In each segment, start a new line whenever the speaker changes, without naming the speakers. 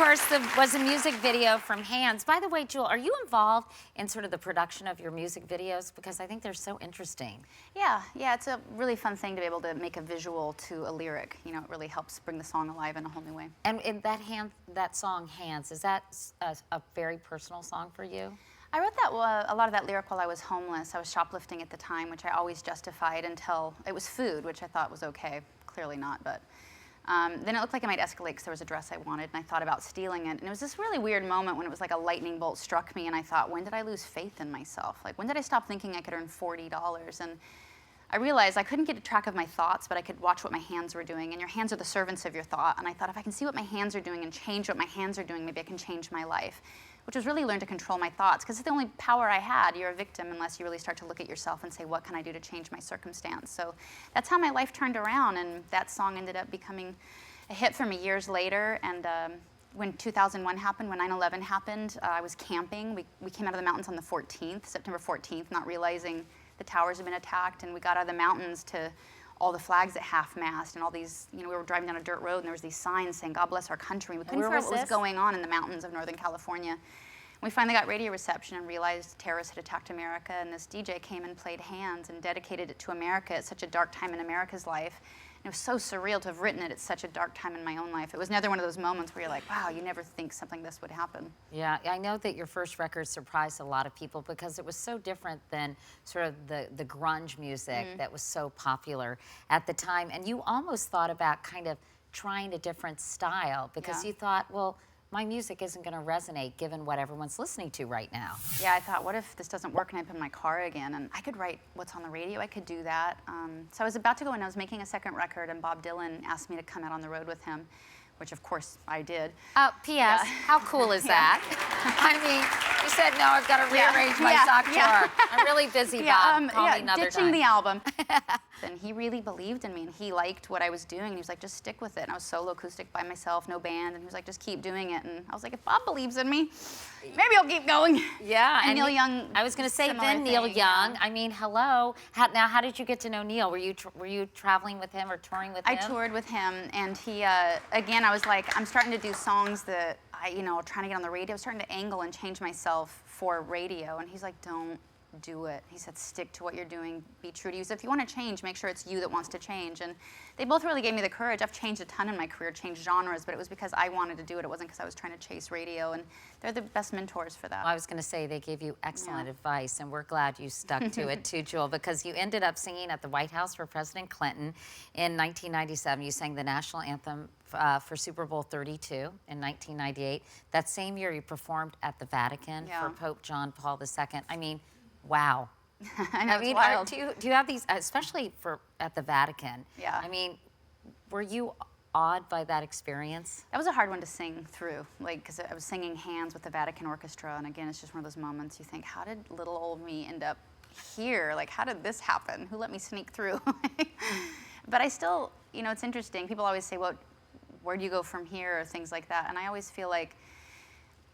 course, was a music video from Hands. By the way, Jewel, are you involved in sort of the production of your music videos? Because I think they're so interesting.
Yeah, it's a really fun thing to be able to make a visual to a lyric. You know, it really helps bring the song alive in a whole new way.
And that song, Hands, is that a very personal song for you?
I wrote that a lot of that lyric while I was homeless. I was shoplifting at the time, which I always justified until it was food, which I thought was okay. Clearly not, but then it looked like it might escalate because there was a dress I wanted, and I thought about stealing it. And it was this really weird moment when it was like a lightning bolt struck me, and I thought, when did I lose faith in myself? Like, when did I stop thinking I could earn $40? And I realized I couldn't get a track of my thoughts, but I could watch what my hands were doing, and your hands are the servants of your thought. And I thought, if I can see what my hands are doing and change what my hands are doing, maybe I can change my life, which was really learn to control my thoughts, because it's the only power I had. You're a victim unless you really start to look at yourself and say, what can I do to change my circumstance? So that's how my life turned around, and that song ended up becoming a hit for me years later. And when 2001 happened, when 9/11 happened, I was camping. We came out of the mountains on the 14th, September 14th, not realizing the towers had been attacked, and we got out of the mountains to all the flags at half-mast and all these, you know, we were driving down a dirt road and there was these signs saying, God bless our country. We couldn't figure out what was going on in the mountains of Northern California. We finally got radio reception and realized terrorists had attacked America, and this DJ came and played Hands and dedicated it to America at such a dark time in America's life. And it was so surreal to have written it at such a dark time in my own life. It was another one of those moments where you're like, wow, you never think something like this would happen.
Yeah, I know that your first record surprised a lot of people because it was so different than sort of the grunge music that was so popular at the time. And you almost thought about kind of trying a different style because you thought, well, my music isn't going to resonate given what everyone's listening to right now.
Yeah, I thought, what if this doesn't work and I'm in my car again? And I could write what's on the radio, I could do that. So I was about to go and I was making a second record, and Bob Dylan asked me to come out on the road with him, which of course I did.
P.S., how cool is that? I mean, you said, no, I've got to rearrange my sock drawer. I'm really busy, Bob. Call me another
ditching
time.
the album. And he really believed in me, and he liked what I was doing. And he was like, just stick with it. And I was solo acoustic by myself, no band. And he was like, just keep doing it. And I was like, if Bob believes in me, maybe I'll keep going.
Yeah.
And Neil Young.
I was going to say, then Neil Young. I mean, hello. How did you get to know Neil? Were you traveling with him or touring with him?
I toured with him, and he, again, I was like, I'm starting to do songs that trying to get on the radio. I was starting to angle and change myself for radio. And he's like, don't do it. He said, stick to what you're doing, be true to you. So if you want to change, make sure it's you that wants to change. And they both really gave me the courage. I've changed a ton in my career, changed genres, but it was because I wanted to do it. It wasn't because I was trying to chase radio, and they're the best mentors for that.
Well, I was going to say, they gave you excellent advice, and we're glad you stuck to it too, Jewel, because you ended up singing at the White House for President Clinton in 1997. You sang the national anthem for Super Bowl 32 in 1998. That same year, you performed at the Vatican for Pope John Paul II. I mean, wow.
I know, it's wild.
Do you have these, especially at the Vatican?
Yeah.
I mean, were you awed by that experience?
That was a hard one to sing through, because I was singing Hands with the Vatican Orchestra, and again, it's just one of those moments you think, how did little old me end up here? Like, how did this happen? Who let me sneak through? But I still, it's interesting. People always say, well, where do you go from here, or things like that, and I always feel like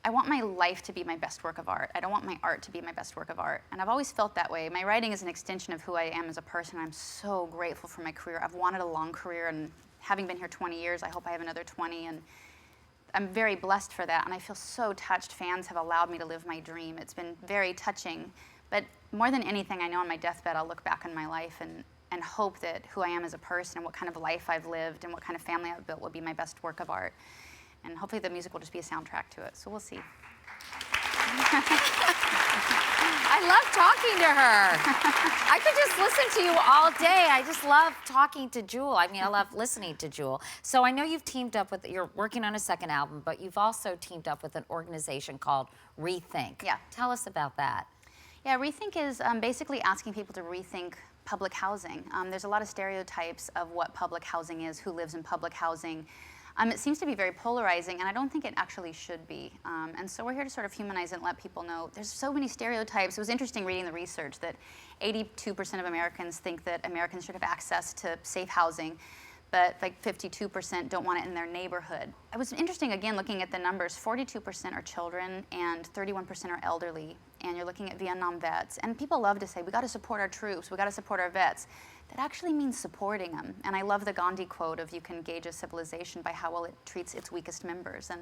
I want my life to be my best work of art. I don't want my art to be my best work of art. And I've always felt that way. My writing is an extension of who I am as a person. I'm so grateful for my career. I've wanted a long career, and having been here 20 years, I hope I have another 20. And I'm very blessed for that. And I feel so touched. Fans have allowed me to live my dream. It's been very touching. But more than anything, I know on my deathbed, I'll look back on my life and hope that who I am as a person and what kind of life I've lived and what kind of family I've built will be my best work of art. And hopefully the music will just be a soundtrack to it. So we'll see.
I love talking to her. I could just listen to you all day. I just love talking to Jewel. I mean, I love listening to Jewel. So I know you've teamed up you're working on a second album, but you've also teamed up with an organization called Rethink.
Yeah.
Tell us about that.
Yeah, Rethink is basically asking people to rethink public housing. There's a lot of stereotypes of what public housing is, who lives in public housing. It seems to be very polarizing, and I don't think it actually should be. And so we're here to sort of humanize it and let people know there's so many stereotypes. It was interesting reading the research that 82% of Americans think that Americans should have access to safe housing, but like 52% don't want it in their neighborhood. It was interesting, again, looking at the numbers. 42% are children and 31% are elderly. and you're looking at Vietnam vets, and people love to say, we got to support our troops, we got to support our vets. That actually means supporting them. And I love the Gandhi quote of, you can gauge a civilization by how well it treats its weakest members. And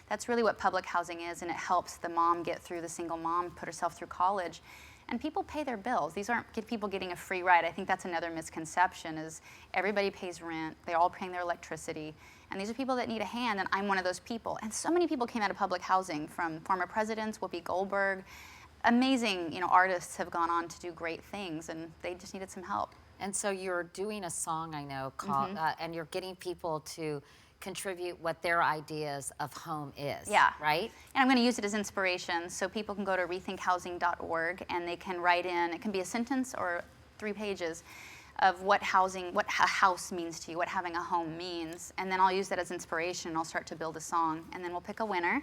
that's really what public housing is, and it helps the mom get through, the single mom, put herself through college. And people pay their bills. These aren't people getting a free ride. I think that's another misconception, is everybody pays rent, they're all paying their electricity. And these are people that need a hand, and I'm one of those people. And so many people came out of public housing, from former presidents, Whoopi Goldberg. Amazing, artists have gone on to do great things, and they just needed some help.
And so you're doing a song, I know, called, and you're getting people to contribute what their ideas of home is,
Yeah.
right?
And I'm going to use it as inspiration, so people can go to rethinkhousing.org, and they can write in, it can be a sentence or 3 pages, of what a house means to you, what having a home means. And then I'll use that as inspiration, and I'll start to build a song. And then we'll pick a winner,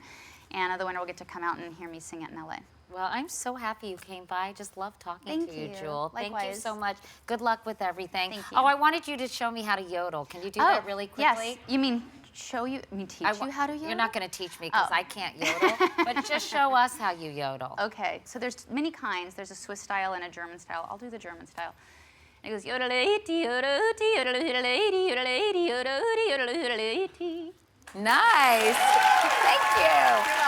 and the winner will get to come out and hear me sing it in LA.
Well, I'm so happy you came by. I just love talking to you, Jewel.
Likewise.
Thank you so much. Good luck with everything.
Thank you.
Oh, I wanted you to show me how to yodel. Can you do that really quickly?
Yes. You mean teach you how to yodel?
You're not going to teach me, because I can't yodel, but just show us how you yodel.
Okay, so there's many kinds. There's a Swiss style and a German style. I'll do the German style. And it goes yodelay-tee, yodelay-tee, yodelay-tee, yodelay-tee, yodelay-tee, yodelay-tee.
Nice. Thank you.